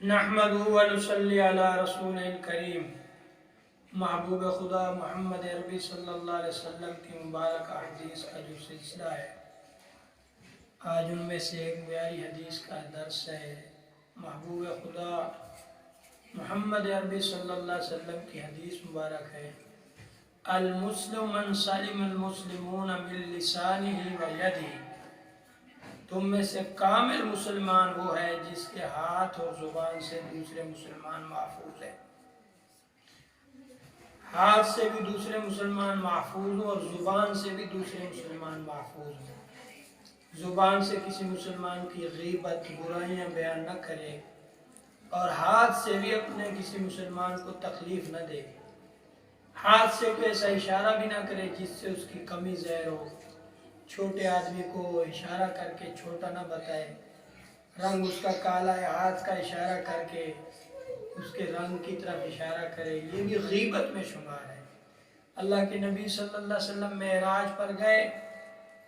نحمدہ و نصلی علی رسول کریم۔ محبوب خدا محمد عربی صلی اللہ علیہ وسلم کی مبارک حدیث کا جو سلسلہ ہے، آج ان میں سے ایک بیائی حدیث کا درس ہے۔ محبوب خدا محمد عربی صلی اللہ علیہ وسلم کی حدیث مبارک ہے، المسلم من سلم المسلمون من لسانہ و یدہ۔ تم میں سے کامل مسلمان وہ ہے جس کے ہاتھ اور زبان سے دوسرے مسلمان محفوظ ہے۔ ہاتھ سے بھی دوسرے مسلمان محفوظ ہوں اور زبان سے بھی دوسرے مسلمان محفوظ ہوں۔ زبان سے کسی مسلمان کی غیبت، برائیاں بیان نہ کرے، اور ہاتھ سے بھی اپنے کسی مسلمان کو تکلیف نہ دے۔ ہاتھ سے کوئی ایسا اشارہ بھی نہ کرے جس سے اس کی کمی ظاہر ہو۔ چھوٹے آدمی کو اشارہ کر کے چھوٹا نہ بتائے، رنگ اس کا کالا ہے، ہاتھ کا اشارہ کر کے اس کے رنگ کی طرف اشارہ کرے، یہ بھی غیبت میں شمار ہے۔ اللہ کے نبی صلی اللہ علیہ وسلم معراج پر گئے،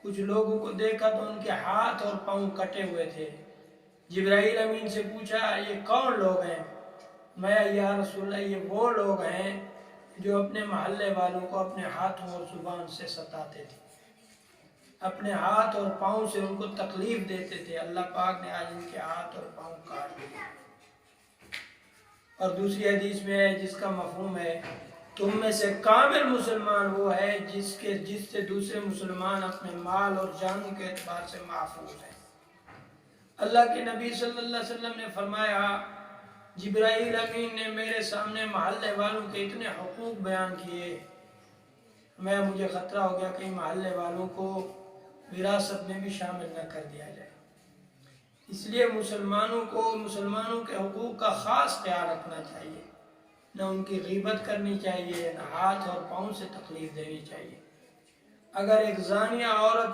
کچھ لوگوں کو دیکھا تو ان کے ہاتھ اور پاؤں کٹے ہوئے تھے۔ جبرائیل امین سے پوچھا یہ کون لوگ ہیں؟ میں یا رسول اللہ یہ وہ لوگ ہیں جو اپنے محلے والوں کو اپنے ہاتھوں اور زبان سے ستاتے تھے، اپنے ہاتھ اور پاؤں سے ان کو تکلیف دیتے تھے۔ اللہ پاک نے آج ان کے ہاتھ اور پاؤں کاٹ دیے۔ اور دوسری حدیث میں ہے جس کا مفہوم ہے تم میں سے کامل مسلمان وہ ہے جس سے دوسرے مسلمان اپنے مال اور جانوں کے اعتبار سے محفوظ ہیں۔ اللہ کے نبی صلی اللہ علیہ وسلم نے فرمایا، جبرائیل امین نے میرے سامنے محلے والوں کے اتنے حقوق بیان کیے، مجھے خطرہ ہو گیا کہ محلے والوں کو وراثت میں بھی شامل نہ کر دیا جائے۔ اس لیے مسلمانوں کے حقوق کا خاص خیال رکھنا چاہیے، نہ ان کی غیبت کرنی چاہیے، نہ ہاتھ اور پاؤں سے تکلیف دینی چاہیے۔ اگر ایک زانیہ عورت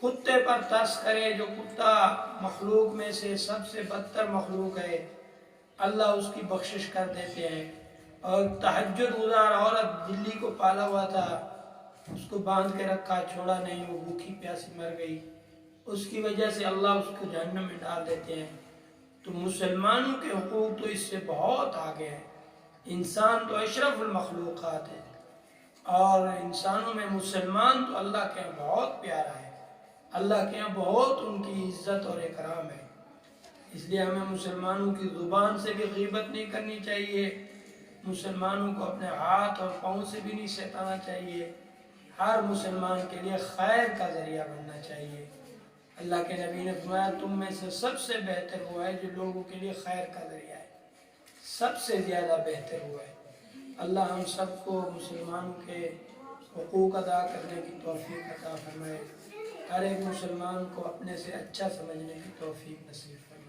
کتے پر ترس کرے، جو کتا مخلوق میں سے سب سے بدتر مخلوق ہے، اللہ اس کی بخشش کر دیتے ہیں۔ اور تہجد گزار عورت بلی کو پالا ہوا تھا، اس کو باندھ کے رکھا، چھوڑا نہیں، وہ بھوکی پیاسی مر گئی، اس کی وجہ سے اللہ اس کو جہنم میں ڈال دیتے ہیں۔ تو مسلمانوں کے حقوق تو اس سے بہت آگے ہیں۔ انسان تو اشرف المخلوقات ہے، اور انسانوں میں مسلمان تو اللہ کے یہاں بہت پیارا ہے، اللہ کے یہاں بہت ان کی عزت اور اکرام ہے۔ اس لیے ہمیں مسلمانوں کی زبان سے بھی غیبت نہیں کرنی چاہیے، مسلمانوں کو اپنے ہاتھ اور پاؤں سے بھی نہیں ستانا چاہیے۔ ہر مسلمان کے لیے خیر کا ذریعہ بننا چاہیے۔ اللہ کے نبی نے فرمایا تم میں سے سب سے بہتر وہ ہے جو لوگوں کے لیے خیر کا ذریعہ ہے، سب سے زیادہ بہتر وہ ہے۔ اللہ ہم سب کو مسلمانوں کے حقوق ادا کرنے کی توفیق عطا فرمائے، ہر ایک مسلمان کو اپنے سے اچھا سمجھنے کی توفیق نصیب فرمائے۔